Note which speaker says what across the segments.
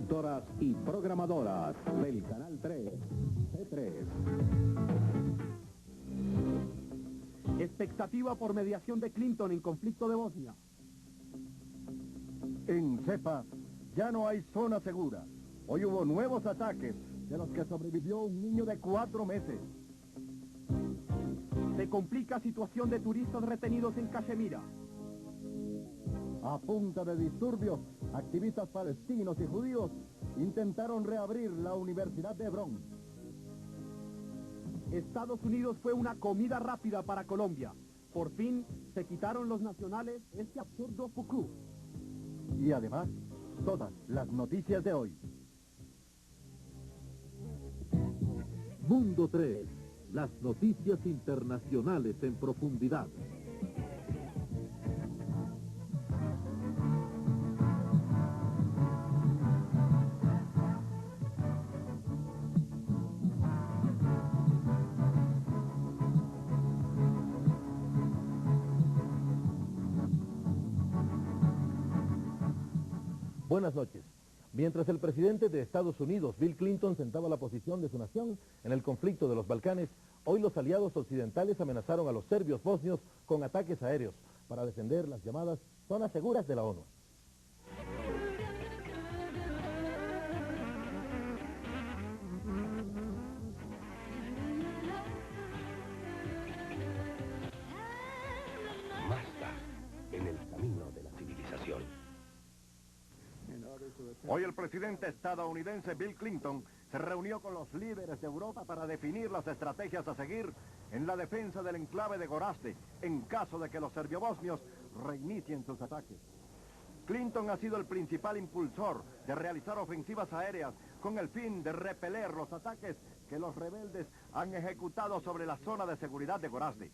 Speaker 1: productoras y programadoras del Canal 3, C3.
Speaker 2: Expectativa por mediación de Clinton en conflicto de Bosnia.
Speaker 3: En Cepa ya no hay zona segura. Hoy hubo nuevos ataques, de los que sobrevivió un niño de 4 meses.
Speaker 2: Se complica situación de turistas retenidos en Cachemira.
Speaker 3: A punta de disturbios, activistas palestinos y judíos intentaron reabrir la Universidad de Hebrón.
Speaker 2: Estados Unidos fue una comida rápida para Colombia. Por fin se quitaron los nacionales este absurdo fucú.
Speaker 3: Y además, todas las noticias de hoy.
Speaker 4: Mundo 3, las noticias internacionales en profundidad.
Speaker 5: Buenas noches. Mientras el presidente de Estados Unidos, Bill Clinton, sentaba la posición de su nación en el conflicto de los Balcanes, hoy los aliados occidentales amenazaron a los serbios bosnios con ataques aéreos para defender las llamadas zonas seguras de la ONU.
Speaker 6: Mazda, en el camino de la civilización.
Speaker 3: Hoy el presidente estadounidense Bill Clinton se reunió con los líderes de Europa para definir las estrategias a seguir en la defensa del enclave de Gorazde, en caso de que los serbio-bosnios reinicien sus ataques. Clinton ha sido el principal impulsor de realizar ofensivas aéreas con el fin de repeler los ataques que los rebeldes han ejecutado sobre la zona de seguridad de Gorazde.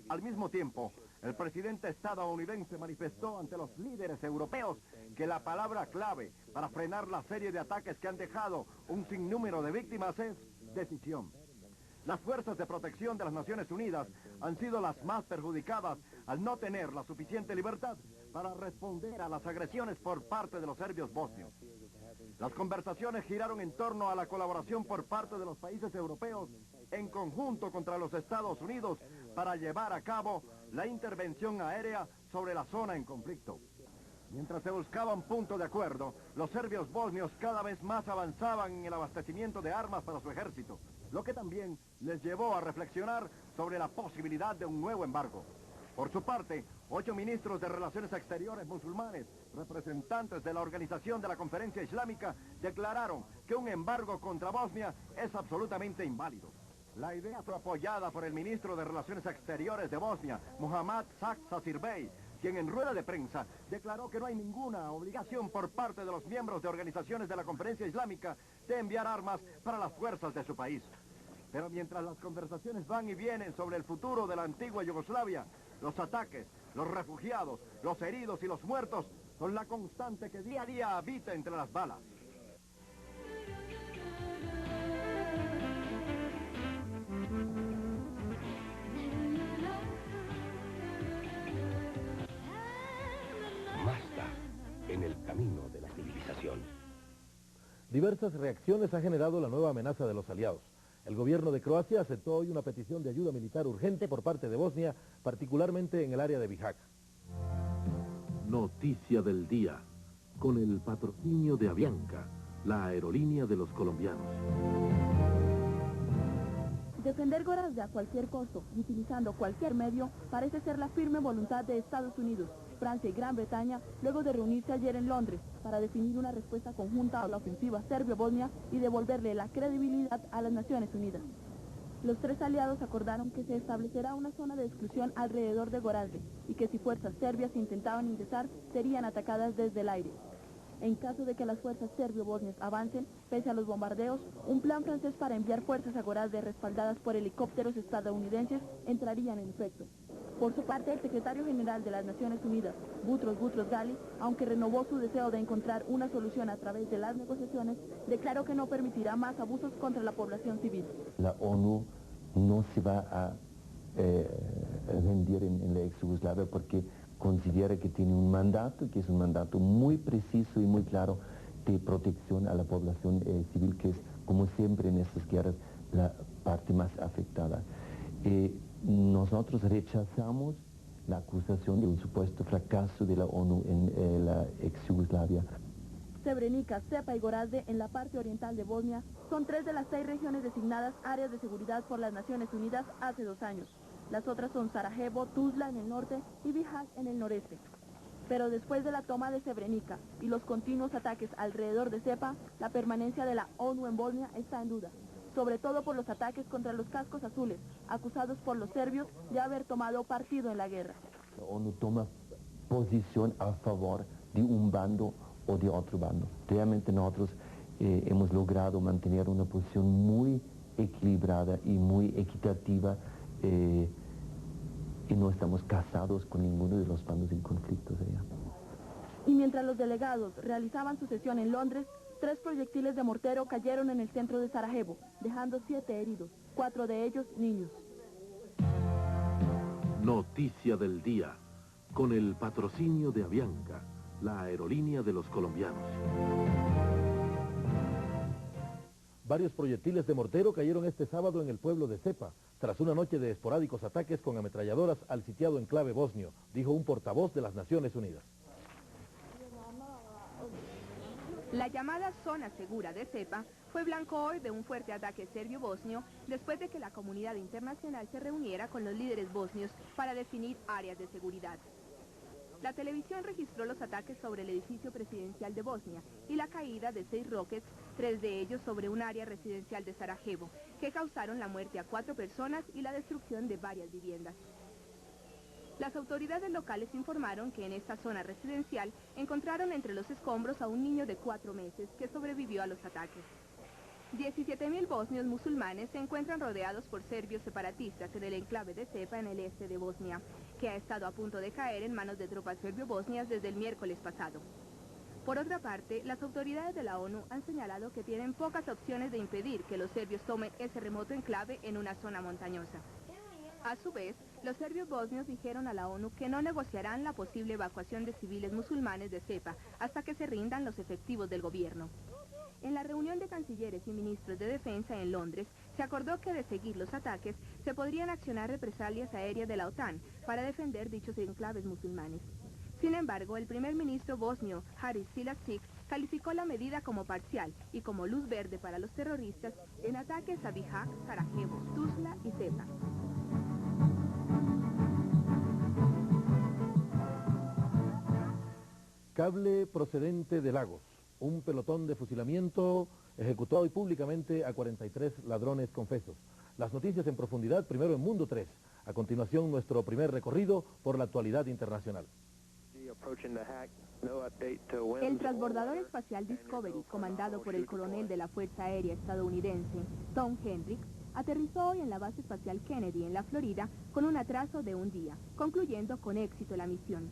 Speaker 3: Al mismo tiempo, el presidente estadounidense manifestó ante los líderes europeos que la palabra clave para frenar la serie de ataques que han dejado un sinnúmero de víctimas es decisión. Las fuerzas de protección de las Naciones Unidas han sido las más perjudicadas al no tener la suficiente libertad para responder a las agresiones por parte de los serbios bosnios. Las conversaciones giraron en torno a la colaboración por parte de los países europeos en conjunto contra los Estados Unidos para llevar a cabo la intervención aérea sobre la zona en conflicto. Mientras se buscaba un punto de acuerdo, los serbios bosnios cada vez más avanzaban en el abastecimiento de armas para su ejército, lo que también les llevó a reflexionar sobre la posibilidad de un nuevo embargo. Por su parte, 8 ministros de Relaciones Exteriores musulmanes, representantes de la Organización de la Conferencia Islámica, declararon que un embargo contra Bosnia es absolutamente inválido. La idea fue apoyada por el ministro de Relaciones Exteriores de Bosnia, Muhammad Sasir-Bey, quien en rueda de prensa declaró que no hay ninguna obligación por parte de los miembros de organizaciones de la Conferencia Islámica de enviar armas para las fuerzas de su país. Pero mientras las conversaciones van y vienen sobre el futuro de la antigua Yugoslavia, los ataques, los refugiados, los heridos y los muertos son la constante que día a día habita entre las balas.
Speaker 6: Mazda, en el camino de la civilización.
Speaker 5: Diversas reacciones ha generado la nueva amenaza de los aliados. El gobierno de Croacia aceptó hoy una petición de ayuda militar urgente por parte de Bosnia, particularmente en el área de Bihać.
Speaker 4: Noticia del día, con el patrocinio de Avianca, la aerolínea de los colombianos.
Speaker 7: Defender Gorazde a cualquier costo, utilizando cualquier medio, parece ser la firme voluntad de Estados Unidos, Francia y Gran Bretaña, luego de reunirse ayer en Londres para definir una respuesta conjunta a la ofensiva serbio-bosnia y devolverle la credibilidad a las Naciones Unidas. Los 3 aliados acordaron que se establecerá una zona de exclusión alrededor de Gorazde y que si fuerzas serbias intentaban ingresar, serían atacadas desde el aire. En caso de que las fuerzas serbio-bosnias avancen, pese a los bombardeos, un plan francés para enviar fuerzas a Gorazde respaldadas por helicópteros estadounidenses entrarían en efecto. Por su parte, el secretario general de las Naciones Unidas, Boutros Ghali, aunque renovó su deseo de encontrar una solución a través de las negociaciones, declaró que no permitirá más abusos contra la población civil.
Speaker 8: La ONU no se va a rendir en la ex Yugoslavia porque considera que tiene un mandato, que es un mandato muy preciso y muy claro, de protección a la población civil, que es, como siempre en estas guerras, la parte más afectada. Nosotros rechazamos la acusación de un supuesto fracaso de la ONU en la ex-Yugoslavia.
Speaker 7: Srebrenica, Zepa y Gorazde, en la parte oriental de Bosnia, son 3 de las 6 regiones designadas áreas de seguridad por las Naciones Unidas hace 2 años. Las otras son Sarajevo, Tuzla en el norte y Bihać en el noreste. Pero después de la toma de Srebrenica y los continuos ataques alrededor de Zepa, la permanencia de la ONU en Bosnia está en duda, sobre todo por los ataques contra los cascos azules, acusados por los serbios de haber tomado partido en la guerra.
Speaker 8: La ONU toma posición a favor de un bando o de otro bando. Realmente nosotros hemos logrado mantener una posición muy equilibrada y muy equitativa, y no estamos casados con ninguno de los bandos en conflicto allá.
Speaker 7: Y mientras los delegados realizaban su sesión en Londres, 3 proyectiles de mortero cayeron en el centro de Sarajevo, dejando 7 heridos, 4 de ellos niños.
Speaker 4: Noticia del día, con el patrocinio de Avianca, la aerolínea de los colombianos.
Speaker 5: Varios proyectiles de mortero cayeron este sábado en el pueblo de Zepa, tras una noche de esporádicos ataques con ametralladoras al sitiado enclave bosnio, dijo un portavoz de las Naciones Unidas.
Speaker 9: La llamada zona segura de Zepa fue blanco hoy de un fuerte ataque serbio-bosnio después de que la comunidad internacional se reuniera con los líderes bosnios para definir áreas de seguridad. La televisión registró los ataques sobre el edificio presidencial de Bosnia y la caída de 6 rockets, 3 de ellos sobre un área residencial de Sarajevo, que causaron la muerte a 4 personas y la destrucción de varias viviendas. Las autoridades locales informaron que en esta zona residencial encontraron entre los escombros a un niño de 4 meses que sobrevivió a los ataques. 17.000 bosnios musulmanes se encuentran rodeados por serbios separatistas en el enclave de Zepa en el este de Bosnia, que ha estado a punto de caer en manos de tropas serbio-bosnias desde el miércoles pasado. Por otra parte, las autoridades de la ONU han señalado que tienen pocas opciones de impedir que los serbios tomen ese remoto enclave en una zona montañosa. A su vez, los serbios bosnios dijeron a la ONU que no negociarán la posible evacuación de civiles musulmanes de Zepa hasta que se rindan los efectivos del gobierno. En la reunión de cancilleres y ministros de defensa en Londres, se acordó que de seguir los ataques, se podrían accionar represalias aéreas de la OTAN para defender dichos enclaves musulmanes. Sin embargo, el primer ministro bosnio, Haris Silačić, calificó la medida como parcial y como luz verde para los terroristas en ataques a Bihać, Sarajevo, Tuzla y Zepa.
Speaker 5: Cable procedente de Lagos. Un pelotón de fusilamiento ejecutó hoy públicamente a 43 ladrones confesos. Las noticias en profundidad, primero en Mundo 3. A continuación, nuestro primer recorrido por la actualidad internacional.
Speaker 9: El transbordador espacial Discovery, comandado por el coronel de la Fuerza Aérea estadounidense, Tom Hendricks, aterrizó hoy en la base espacial Kennedy, en la Florida, con un atraso de un día, concluyendo con éxito la misión.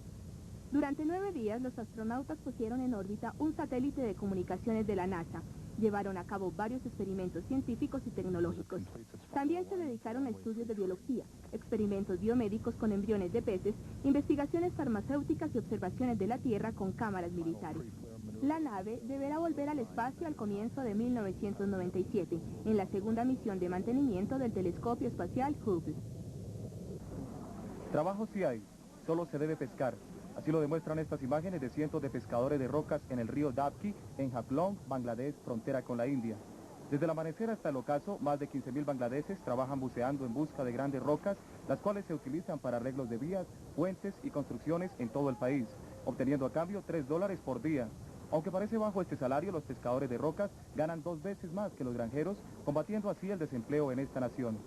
Speaker 9: Durante 9 días, los astronautas pusieron en órbita un satélite de comunicaciones de la NASA, llevaron a cabo varios experimentos científicos y tecnológicos. También se dedicaron a estudios de biología, experimentos biomédicos con embriones de peces, investigaciones farmacéuticas y observaciones de la Tierra con cámaras militares. La nave deberá volver al espacio al comienzo de 1997, en la segunda misión de mantenimiento del telescopio espacial Hubble.
Speaker 2: Trabajo sí hay, solo se debe pescar. Así lo demuestran estas imágenes de cientos de pescadores de rocas en el río Dapki, en Jaklong, Bangladesh, frontera con la India. Desde el amanecer hasta el ocaso, más de 15.000 bangladeses trabajan buceando en busca de grandes rocas, las cuales se utilizan para arreglos de vías, puentes y construcciones en todo el país, obteniendo a cambio $3 por día. Aunque parece bajo este salario, los pescadores de rocas ganan 2 veces más que los granjeros, combatiendo así el desempleo en esta nación.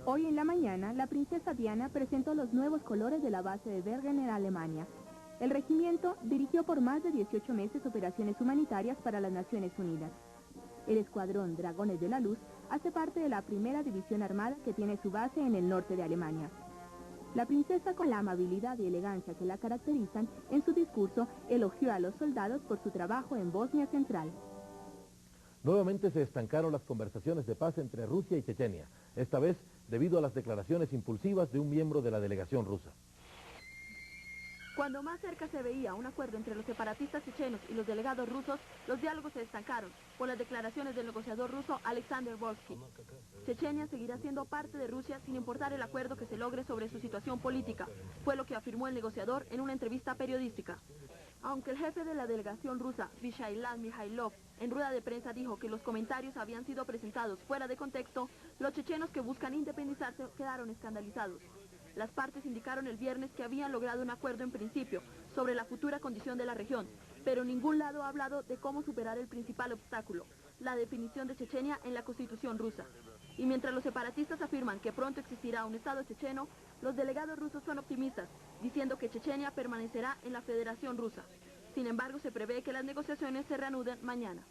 Speaker 9: Hoy en la mañana, la princesa Diana presentó los nuevos colores de la base de Bergen en Alemania. El regimiento dirigió por más de 18 meses operaciones humanitarias para las Naciones Unidas. El escuadrón Dragones de la Luz hace parte de la primera división armada que tiene su base en el norte de Alemania. La princesa, con la amabilidad y elegancia que la caracterizan, en su discurso elogió a los soldados por su trabajo en Bosnia Central.
Speaker 5: Nuevamente se estancaron las conversaciones de paz entre Rusia y Chechenia, esta vez debido a las declaraciones impulsivas de un miembro de la delegación rusa.
Speaker 7: Cuando más cerca se veía un acuerdo entre los separatistas chechenos y los delegados rusos, los diálogos se estancaron por las declaraciones del negociador ruso Alexander Volsky. Chechenia seguirá siendo parte de Rusia sin importar el acuerdo que se logre sobre su situación política, fue lo que afirmó el negociador en una entrevista periodística. Aunque el jefe de la delegación rusa, Vyacheslav Mikhailov, en rueda de prensa dijo que los comentarios habían sido presentados fuera de contexto, los chechenos que buscan independizarse quedaron escandalizados. Las partes indicaron el viernes que habían logrado un acuerdo en principio sobre la futura condición de la región, pero ningún lado ha hablado de cómo superar el principal obstáculo, la definición de Chechenia en la Constitución rusa. Y mientras los separatistas afirman que pronto existirá un Estado checheno, los delegados rusos son optimistas, diciendo que Chechenia permanecerá en la Federación Rusa. Sin embargo, se prevé que las negociaciones se reanuden mañana.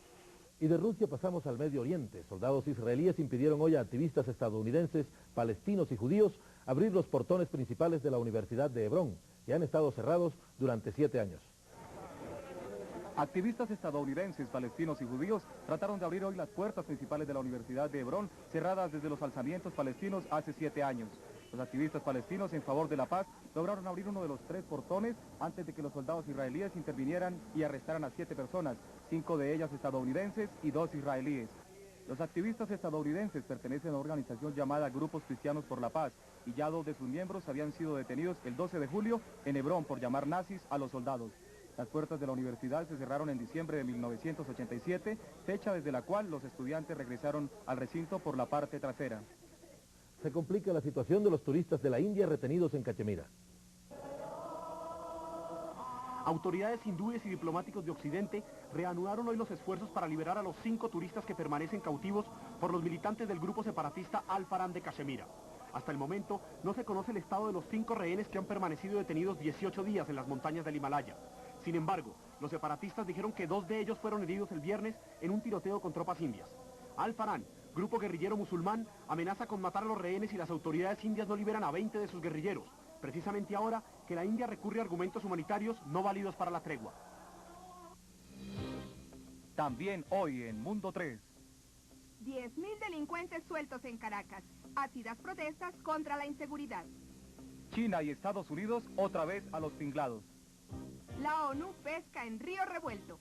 Speaker 5: Y de Rusia pasamos al Medio Oriente. Soldados israelíes impidieron hoy a activistas estadounidenses, palestinos y judíos abrir los portones principales de la Universidad de Hebrón, que han estado cerrados durante 7 años.
Speaker 2: Activistas estadounidenses, palestinos y judíos trataron de abrir hoy las puertas principales de la Universidad de Hebrón, cerradas desde los alzamientos palestinos hace 7 años. Los activistas palestinos en favor de la paz lograron abrir uno de los 3 portones antes de que los soldados israelíes intervinieran y arrestaran a 7 personas, 5 de ellas estadounidenses y 2 israelíes. Los activistas estadounidenses pertenecen a una organización llamada Grupos Cristianos por la Paz y ya 2 de sus miembros habían sido detenidos el 12 de julio en Hebrón por llamar nazis a los soldados. Las puertas de la universidad se cerraron en diciembre de 1987, fecha desde la cual los estudiantes regresaron al recinto por la parte trasera.
Speaker 5: Se complica la situación de los turistas de la India retenidos en Cachemira.
Speaker 10: Autoridades hindúes y diplomáticos de Occidente reanudaron hoy los esfuerzos para liberar a los 5 turistas que permanecen cautivos por los militantes del grupo separatista Al-Faran de Cachemira. Hasta el momento no se conoce el estado de los 5 rehenes que han permanecido detenidos 18 días en las montañas del Himalaya. Sin embargo, los separatistas dijeron que 2 de ellos fueron heridos el viernes en un tiroteo con tropas indias. Al-Faran, grupo guerrillero musulmán, amenaza con matar a los rehenes si las autoridades indias no liberan a 20 de sus guerrilleros, precisamente ahora que la India recurre a argumentos humanitarios no válidos para la tregua.
Speaker 2: También hoy en Mundo 3.
Speaker 9: 10.000 delincuentes sueltos en Caracas. Ácidas protestas contra la inseguridad.
Speaker 2: China y Estados Unidos otra vez a los tinglados.
Speaker 9: La ONU pesca en río revuelto.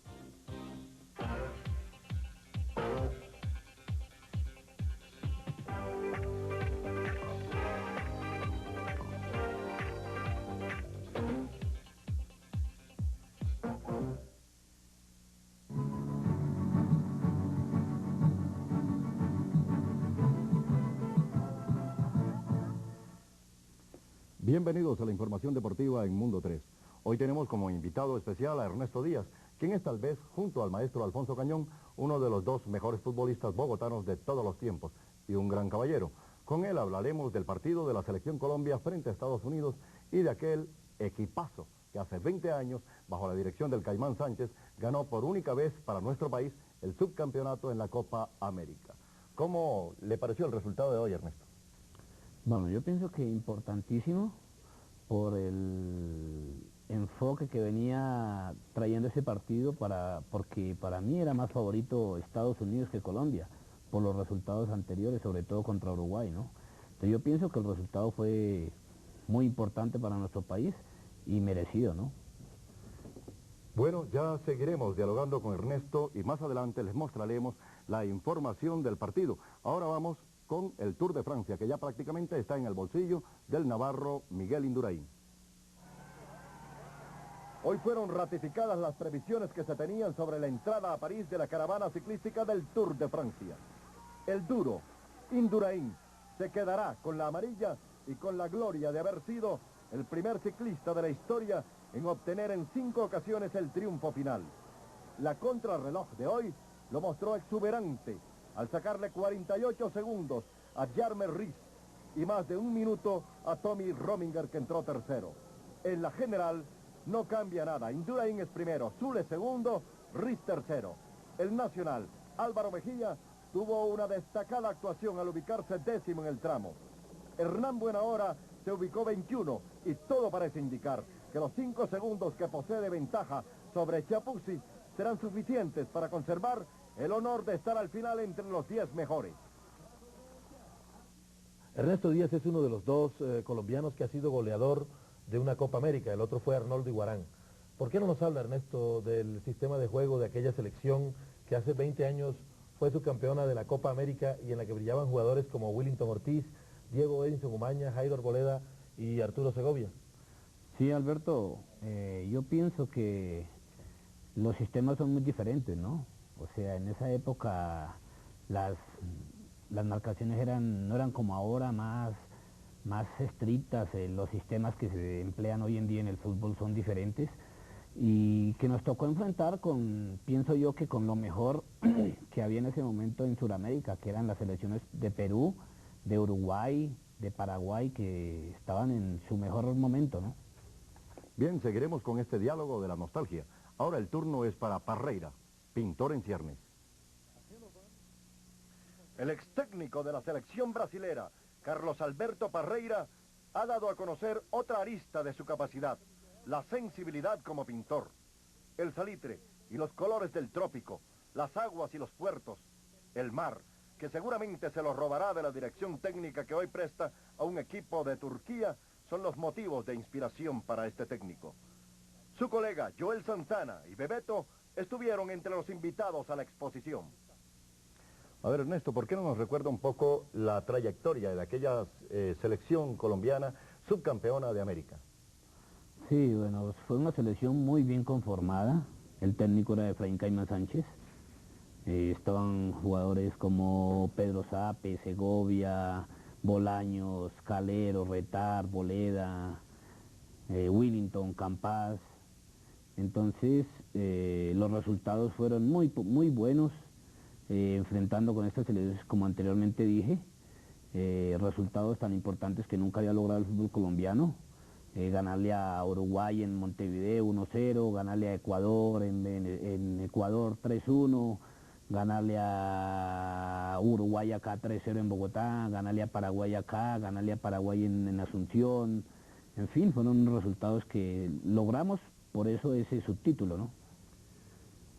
Speaker 3: Bienvenidos a la información deportiva en Mundo 3. Hoy tenemos como invitado especial a Ernesto Díaz, quien es tal vez, junto al maestro Alfonso Cañón, uno de los 2 mejores futbolistas bogotanos de todos los tiempos y un gran caballero. Con él hablaremos del partido de la Selección Colombia frente a Estados Unidos y de aquel equipazo que hace 20 años, bajo la dirección del Caimán Sánchez, ganó por única vez para nuestro país el subcampeonato en la Copa América. ¿Cómo le pareció el resultado de hoy, Ernesto?
Speaker 11: Bueno, yo pienso que importantísimo por el enfoque que venía trayendo ese partido, porque para mí era más favorito Estados Unidos que Colombia, por los resultados anteriores, sobre todo contra Uruguay, ¿no? Entonces yo pienso que el resultado fue muy importante para nuestro país y merecido, ¿no?
Speaker 3: Bueno, ya seguiremos dialogando con Ernesto y más adelante les mostraremos la información del partido. Ahora vamos con el Tour de Francia, que ya prácticamente está en el bolsillo del navarro Miguel Indurain. Hoy fueron ratificadas las previsiones que se tenían sobre la entrada a París de la caravana ciclística del Tour de Francia. El duro, Indurain, se quedará con la amarilla y con la gloria de haber sido el primer ciclista de la historia en obtener en 5 ocasiones el triunfo final. La contrarreloj de hoy lo mostró exuberante al sacarle 48 segundos a Jarmer Ries y más de 1 minuto a Tommy Rominger, que entró tercero. En la general no cambia nada. Indurain es primero, Zule segundo, Ries tercero. El nacional, Álvaro Mejía, tuvo una destacada actuación al ubicarse 10º en el tramo. Hernán Buenahora se ubicó 21 y todo parece indicar que los 5 segundos que posee de ventaja sobre Chiapuzzi serán suficientes para conservar el honor de estar al final entre los 10 mejores.
Speaker 5: Ernesto Díaz es uno de los 2 colombianos que ha sido goleador de una Copa América, el otro fue Arnoldo Iguarán. ¿Por qué no nos habla, Ernesto, del sistema de juego de aquella selección que hace 20 años fue subcampeona de la Copa América y en la que brillaban jugadores como Willington Ortiz, Diego Edinson Umaña, Jairo Arboleda y Arturo Segovia?
Speaker 11: Sí, Alberto, yo pienso que los sistemas son muy diferentes, ¿no? O sea, en esa época las marcaciones no eran como ahora, más estrictas. Los sistemas que se emplean hoy en día en el fútbol son diferentes y que nos tocó enfrentar pienso yo que con lo mejor que había en ese momento en Sudamérica, que eran las selecciones de Perú, de Uruguay, de Paraguay, que estaban en su mejor momento, ¿no?
Speaker 3: Bien, seguiremos con este diálogo de la nostalgia. Ahora el turno es para Parreira, pintor en ciernes. El ex técnico de la selección brasilera, Carlos Alberto Parreira, ha dado a conocer otra arista de su capacidad, la sensibilidad como pintor. El salitre y los colores del trópico, las aguas y los puertos, el mar, que seguramente se lo robará de la dirección técnica que hoy presta a un equipo de Turquía, son los motivos de inspiración para este técnico. Su colega Joel Santana y Bebeto estuvieron entre los invitados a la exposición. A ver, Ernesto, ¿por qué no nos recuerda un poco la trayectoria de aquella selección colombiana subcampeona de América?
Speaker 11: Sí, bueno, fue una selección muy bien conformada. El técnico era Efraín Caimán Sánchez. Estaban jugadores como Pedro Sape, Segovia, Bolaños, Calero, Retar, Boleda, Willington, Campas. Entonces, los resultados fueron muy buenos, enfrentando con estas selecciones, como anteriormente dije, resultados tan importantes que nunca había logrado el fútbol colombiano. Ganarle a Uruguay en Montevideo 1-0, ganarle a Ecuador en Ecuador 3-1, ganarle a Uruguay acá 3-0 en Bogotá, ganarle a Paraguay acá, ganarle a Paraguay en Asunción. En fin, fueron resultados que logramos, por eso ese subtítulo, ¿no?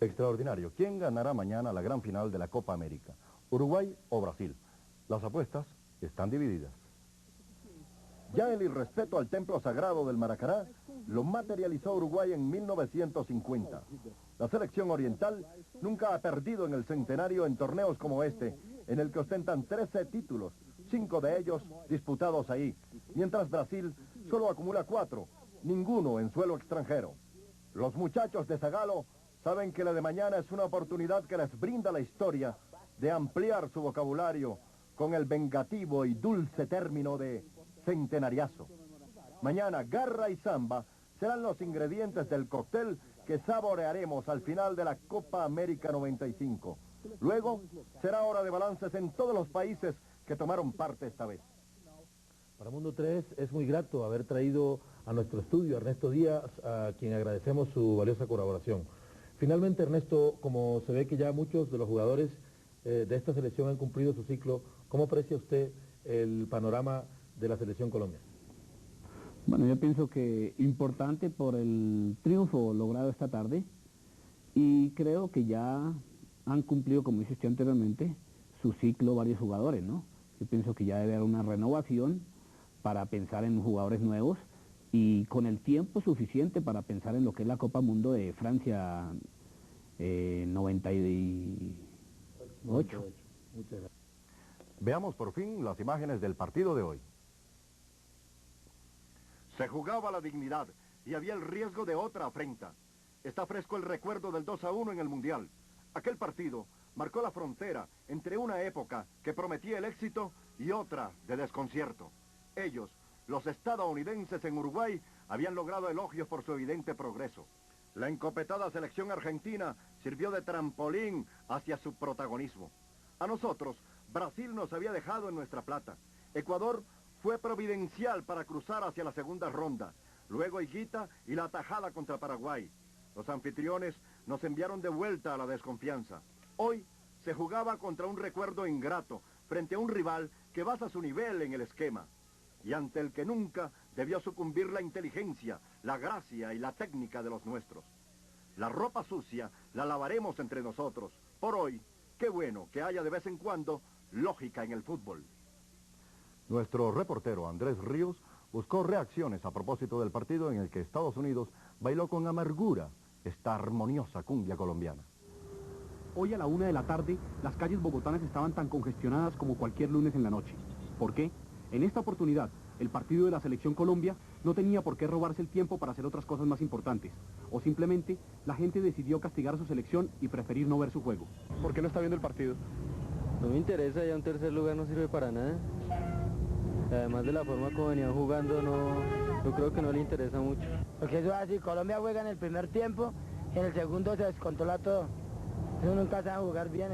Speaker 3: Extraordinario. ¿Quién ganará mañana la gran final de la Copa América? ¿Uruguay o Brasil? Las apuestas están divididas. Ya el irrespeto al templo sagrado del Maracaná lo materializó Uruguay en 1950. La selección oriental nunca ha perdido en el centenario en torneos como este, en el que ostentan 13 títulos, 5 de ellos disputados ahí, mientras Brasil solo acumula 4, ninguno en suelo extranjero. Los muchachos de Zagalo saben que la de mañana es una oportunidad que les brinda la historia de ampliar su vocabulario con el vengativo y dulce término de centenariazo. Mañana garra y samba serán los ingredientes del cóctel que saborearemos al final de la Copa América 95. Luego será hora de balances en todos los países que tomaron parte esta vez.
Speaker 5: Para Mundo 3 es muy grato haber traído a nuestro estudio a Ernesto Díaz, a quien agradecemos su valiosa colaboración. Finalmente, Ernesto, como se ve que ya muchos de los jugadores de esta selección han cumplido su ciclo, ¿cómo aprecia usted el panorama de la selección Colombia?
Speaker 11: Bueno, yo pienso que importante por el triunfo logrado esta tarde, y creo que ya han cumplido, como dice usted anteriormente, su ciclo varios jugadores, ¿no? Yo pienso que ya debe haber una renovación para pensar en jugadores nuevos y con el tiempo suficiente para pensar en lo que es la Copa Mundo de Francia 98.
Speaker 5: Muchas gracias.
Speaker 3: Veamos por fin las imágenes del partido de hoy. Se jugaba la dignidad y había el riesgo de otra afrenta. Está fresco el recuerdo del 2-1 en el Mundial. Aquel partido marcó la frontera entre una época que prometía el éxito y otra de desconcierto. Ellos, los estadounidenses en Uruguay, habían logrado elogios por su evidente progreso. La encopetada selección argentina sirvió de trampolín hacia su protagonismo. A nosotros, Brasil nos había dejado en nuestra plata. Ecuador fue providencial para cruzar hacia la segunda ronda. Luego Higuita y la atajada contra Paraguay. Los anfitriones nos enviaron de vuelta a la desconfianza. Hoy se jugaba contra un recuerdo ingrato, frente a un rival que basa su nivel en el esquema, y ante el que nunca debió sucumbir la inteligencia, la gracia y la técnica de los nuestros. La ropa sucia la lavaremos entre nosotros. Por hoy, qué bueno que haya de vez en cuando lógica en el fútbol. Nuestro reportero Andrés Ríos buscó reacciones a propósito del partido en el que Estados Unidos bailó con amargura esta armoniosa cumbia colombiana.
Speaker 10: Hoy a la 1 de la tarde, las calles bogotanas estaban tan congestionadas como cualquier lunes en la noche. ¿Por qué? En esta oportunidad, el partido de la Selección Colombia no tenía por qué robarse el tiempo para hacer otras cosas más importantes. O simplemente, la gente decidió castigar a su selección y preferir no ver su juego. ¿Por qué no está viendo el partido?
Speaker 12: No me interesa, ya un tercer lugar no sirve para nada. Además de la forma como venían jugando, yo creo que no le interesa mucho.
Speaker 13: Porque eso es así, Colombia juega en el primer tiempo, en el segundo se descontrola todo. Eso nunca sabe jugar bien.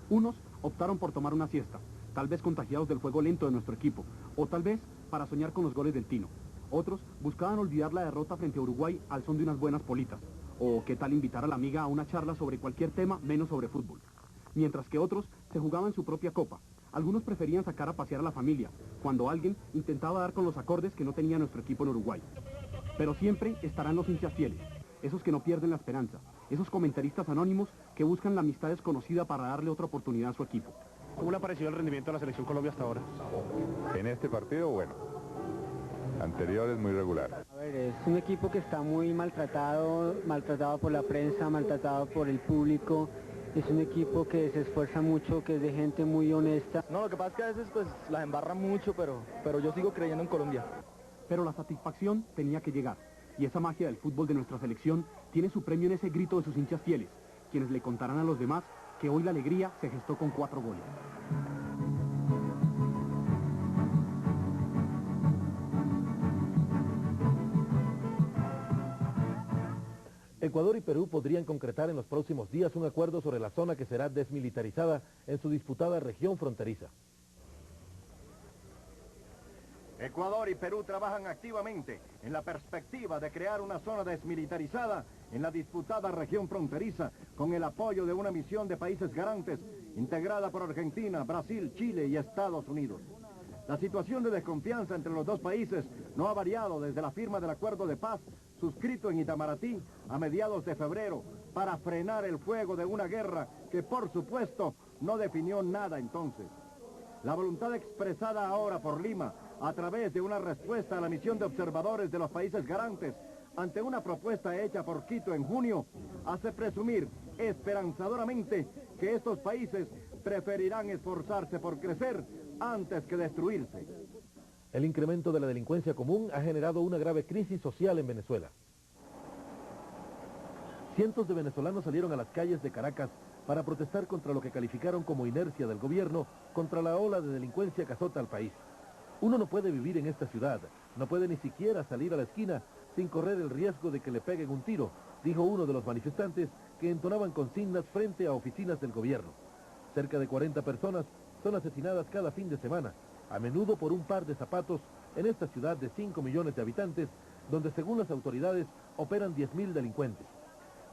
Speaker 10: Unos optaron por tomar una siesta, tal vez contagiados del juego lento de nuestro equipo, o tal vez para soñar con los goles del Tino. Otros buscaban olvidar la derrota frente a Uruguay al son de unas buenas politas, o qué tal invitar a la amiga a una charla sobre cualquier tema menos sobre fútbol. Mientras que otros se jugaban su propia copa. Algunos preferían sacar a pasear a la familia, cuando alguien intentaba dar con los acordes que no tenía nuestro equipo en Uruguay. Pero siempre estarán los hinchas fieles, esos que no pierden la esperanza, esos comentaristas anónimos que buscan la amistad desconocida para darle otra oportunidad a su equipo. ¿Cómo le ha parecido el rendimiento de la Selección Colombia hasta ahora?
Speaker 14: En este partido, bueno. Anterior es muy regular.
Speaker 12: A ver, es un equipo que está muy maltratado por la prensa, maltratado por el público. Es un equipo que se esfuerza mucho, que es de gente muy honesta.
Speaker 2: No, lo que pasa es que a veces pues las embarran mucho, pero yo sigo creyendo en Colombia.
Speaker 10: Pero la satisfacción tenía que llegar. Y esa magia del fútbol de nuestra selección tiene su premio en ese grito de sus hinchas fieles, quienes le contarán a los demás que hoy la alegría se gestó con 4 goles.
Speaker 5: Ecuador y Perú podrían concretar en los próximos días un acuerdo sobre la zona que será desmilitarizada en su disputada región fronteriza.
Speaker 3: Ecuador y Perú trabajan activamente en la perspectiva de crear una zona desmilitarizada en la disputada región fronteriza con el apoyo de una misión de países garantes integrada por Argentina, Brasil, Chile y Estados Unidos. La situación de desconfianza entre los dos países no ha variado desde la firma del acuerdo de paz suscrito en Itamaraty a mediados de febrero para frenar el fuego de una guerra que por supuesto no definió nada entonces. La voluntad expresada ahora por Lima a través de una respuesta a la misión de observadores de los países garantes ante una propuesta hecha por Quito en junio hace presumir esperanzadoramente que estos países preferirán esforzarse por crecer antes que destruirse.
Speaker 5: El incremento de la delincuencia común ha generado una grave crisis social en Venezuela. Cientos de venezolanos salieron a las calles de Caracas para protestar contra lo que calificaron como inercia del gobierno contra la ola de delincuencia que azota al país. Uno no puede vivir en esta ciudad, no puede ni siquiera salir a la esquina sin correr el riesgo de que le peguen un tiro, dijo uno de los manifestantes que entonaban consignas frente a oficinas del gobierno. Cerca de 40 personas son asesinadas cada fin de semana, a menudo por un par de zapatos en esta ciudad de 5 millones de habitantes, donde según las autoridades operan 10.000 delincuentes.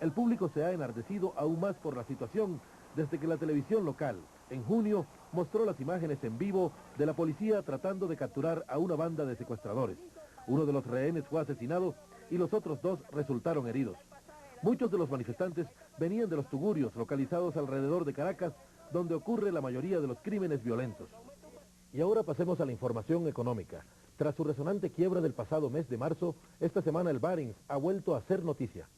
Speaker 5: El público se ha enardecido aún más por la situación desde que la televisión local, en junio, mostró las imágenes en vivo de la policía tratando de capturar a una banda de secuestradores. Uno de los rehenes fue asesinado y los otros 2 resultaron heridos. Muchos de los manifestantes venían de los tugurios localizados alrededor de Caracas, donde ocurre la mayoría de los crímenes violentos. Y ahora pasemos a la información económica. Tras su resonante quiebra del pasado mes de marzo, esta semana el Barings ha vuelto a ser noticia.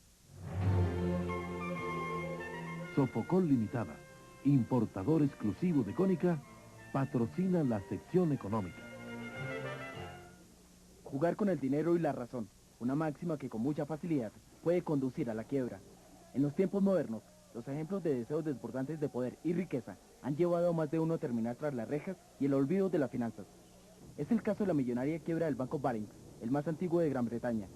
Speaker 4: Sofocol Limitada, importador exclusivo de Cónica, patrocina la sección económica.
Speaker 15: Jugar con el dinero y la razón, una máxima que con mucha facilidad puede conducir a la quiebra. En los tiempos modernos, los ejemplos de deseos desbordantes de poder y riqueza han llevado a más de uno a terminar tras las rejas y el olvido de las finanzas. Es el caso de la millonaria quiebra del Banco Barings, el más antiguo de Gran Bretaña.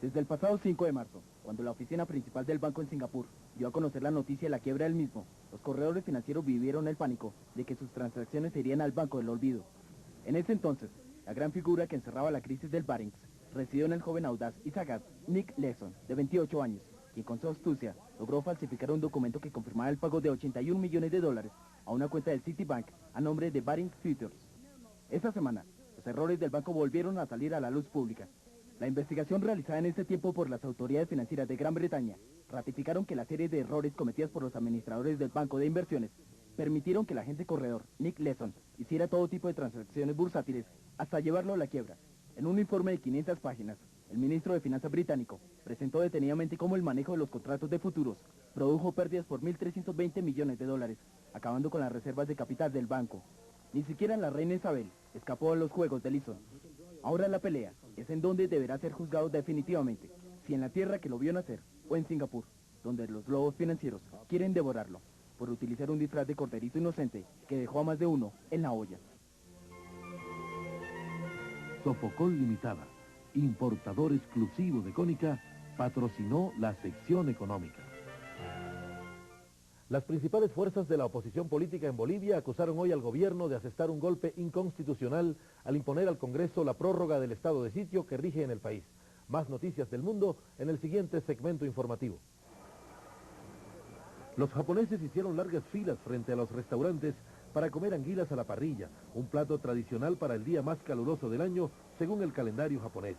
Speaker 15: Desde el pasado 5 de marzo, cuando la oficina principal del banco en Singapur dio a conocer la noticia de la quiebra del mismo, los corredores financieros vivieron el pánico de que sus transacciones se irían al banco del olvido. En ese entonces, la gran figura que encerraba la crisis del Barings residió en el joven audaz y sagaz Nick Leeson, de 28 años, quien con su astucia logró falsificar un documento que confirmaba el pago de 81 millones de dólares a una cuenta del Citibank a nombre de Barings Futures. Esta semana, los errores del banco volvieron a salir a la luz pública. La investigación realizada en este tiempo por las autoridades financieras de Gran Bretaña ratificaron que la serie de errores cometidas por los administradores del banco de inversiones permitieron que el agente corredor Nick Leeson hiciera todo tipo de transacciones bursátiles hasta llevarlo a la quiebra. En un informe de 500 páginas, el ministro de Finanzas británico presentó detenidamente cómo el manejo de los contratos de futuros produjo pérdidas por 1.320 millones de dólares, acabando con las reservas de capital del banco. Ni siquiera la reina Isabel escapó de los juegos de Lisson. Ahora la pelea es en donde deberá ser juzgado definitivamente, si en la tierra que lo vio nacer o en Singapur, donde los lobos financieros quieren devorarlo por utilizar un disfraz de corderito inocente que dejó a más de uno en la olla.
Speaker 4: Sofocol Limitada, importador exclusivo de Cónica, patrocinó la sección económica.
Speaker 5: Las principales fuerzas de la oposición política en Bolivia acusaron hoy al gobierno de asestar un golpe inconstitucional al imponer al Congreso la prórroga del estado de sitio que rige en el país. Más noticias del mundo en el siguiente segmento informativo. Los japoneses hicieron largas filas frente a los restaurantes para comer anguilas a la parrilla, un plato tradicional para el día más caluroso del año según el calendario japonés.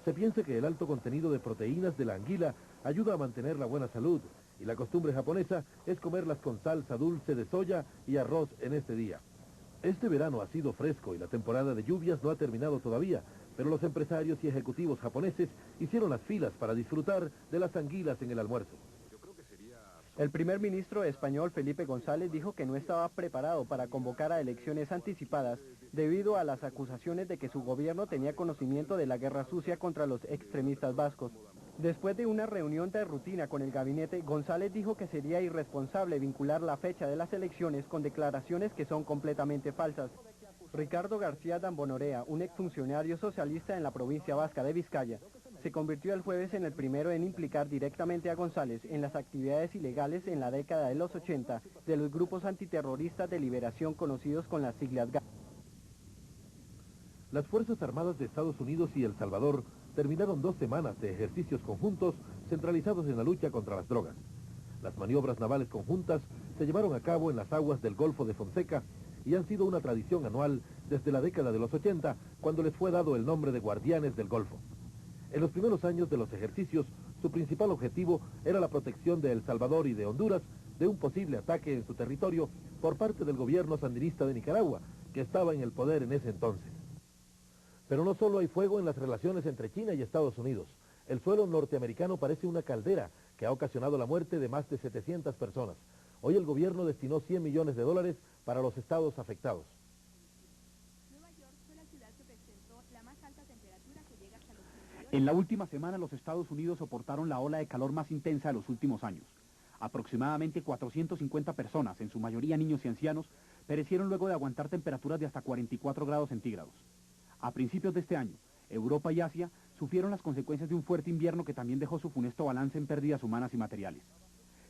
Speaker 5: Se piensa que el alto contenido de proteínas de la anguila ayuda a mantener la buena salud, y la costumbre japonesa es comerlas con salsa dulce de soya y arroz en este día. Este verano ha sido fresco y la temporada de lluvias no ha terminado todavía, pero los empresarios y ejecutivos japoneses hicieron las filas para disfrutar de las anguilas en el almuerzo.
Speaker 16: El primer ministro español Felipe González dijo que no estaba preparado para convocar a elecciones anticipadas debido a las acusaciones de que su gobierno tenía conocimiento de la guerra sucia contra los extremistas vascos. Después de una reunión de rutina con el gabinete, González dijo que sería irresponsable vincular la fecha de las elecciones con declaraciones que son completamente falsas. Ricardo García Dambonorea, un exfuncionario socialista en la provincia vasca de Vizcaya, se convirtió el jueves en el primero en implicar directamente a González en las actividades ilegales en la década de los 80 de los grupos antiterroristas de liberación conocidos con las siglas GAL.
Speaker 5: Las Fuerzas Armadas de Estados Unidos y El Salvador terminaron 2 semanas de ejercicios conjuntos centralizados en la lucha contra las drogas. Las maniobras navales conjuntas se llevaron a cabo en las aguas del Golfo de Fonseca y han sido una tradición anual desde la década de los 80, cuando les fue dado el nombre de Guardianes del Golfo. En los primeros años de los ejercicios, su principal objetivo era la protección de El Salvador y de Honduras de un posible ataque en su territorio por parte del gobierno sandinista de Nicaragua, que estaba en el poder en ese entonces. Pero no solo hay fuego en las relaciones entre China y Estados Unidos. El suelo norteamericano parece una caldera que ha ocasionado la muerte de más de 700 personas. Hoy el gobierno destinó $100 millones para los estados afectados.
Speaker 10: En la última semana los Estados Unidos soportaron la ola de calor más intensa de los últimos años. Aproximadamente 450 personas, en su mayoría niños y ancianos, perecieron luego de aguantar temperaturas de hasta 44 grados centígrados. A principios de este año, Europa y Asia sufrieron las consecuencias de un fuerte invierno que también dejó su funesto balance en pérdidas humanas y materiales.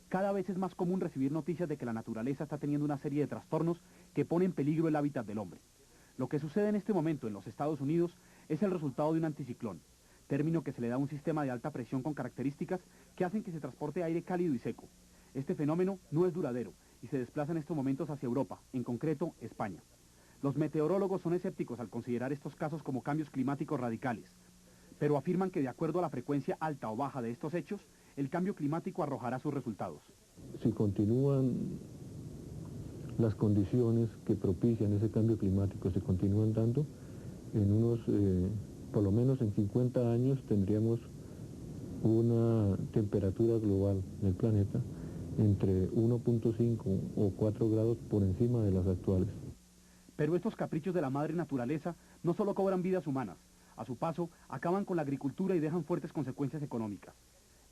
Speaker 10: Cada vez es más común recibir noticias de que la naturaleza está teniendo una serie de trastornos que ponen en peligro el hábitat del hombre. Lo que sucede en este momento en los Estados Unidos es el resultado de un anticiclón, término que se le da a un sistema de alta presión con características que hacen que se transporte aire cálido y seco. Este fenómeno no es duradero y se desplaza en estos momentos hacia Europa, en concreto España. Los meteorólogos son escépticos al considerar estos casos como cambios climáticos radicales, pero afirman que de acuerdo a la frecuencia alta o baja de estos hechos, el cambio climático arrojará sus resultados.
Speaker 17: Si continúan las condiciones que propician ese cambio climático, se continúan dando, en unos, por lo menos en 50 años tendríamos una temperatura global del planeta entre 1.5 o 4 grados por encima de las actuales.
Speaker 10: Pero estos caprichos de la madre naturaleza no solo cobran vidas humanas, a su paso acaban con la agricultura y dejan fuertes consecuencias económicas.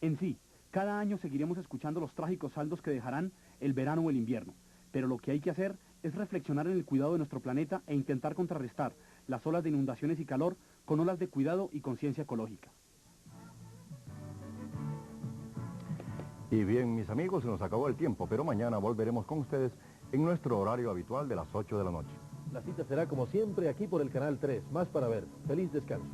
Speaker 10: En sí, cada año seguiremos escuchando los trágicos saldos que dejarán el verano o el invierno, pero lo que hay que hacer es reflexionar en el cuidado de nuestro planeta e intentar contrarrestar las olas de inundaciones y calor con olas de cuidado y conciencia ecológica.
Speaker 3: Y bien, mis amigos, se nos acabó el tiempo, pero mañana volveremos con ustedes en nuestro horario habitual de las 8 de la noche.
Speaker 5: La cita será como siempre aquí por el Canal 3. Más para ver. Feliz descanso.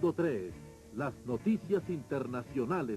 Speaker 4: Mundo 3, las noticias internacionales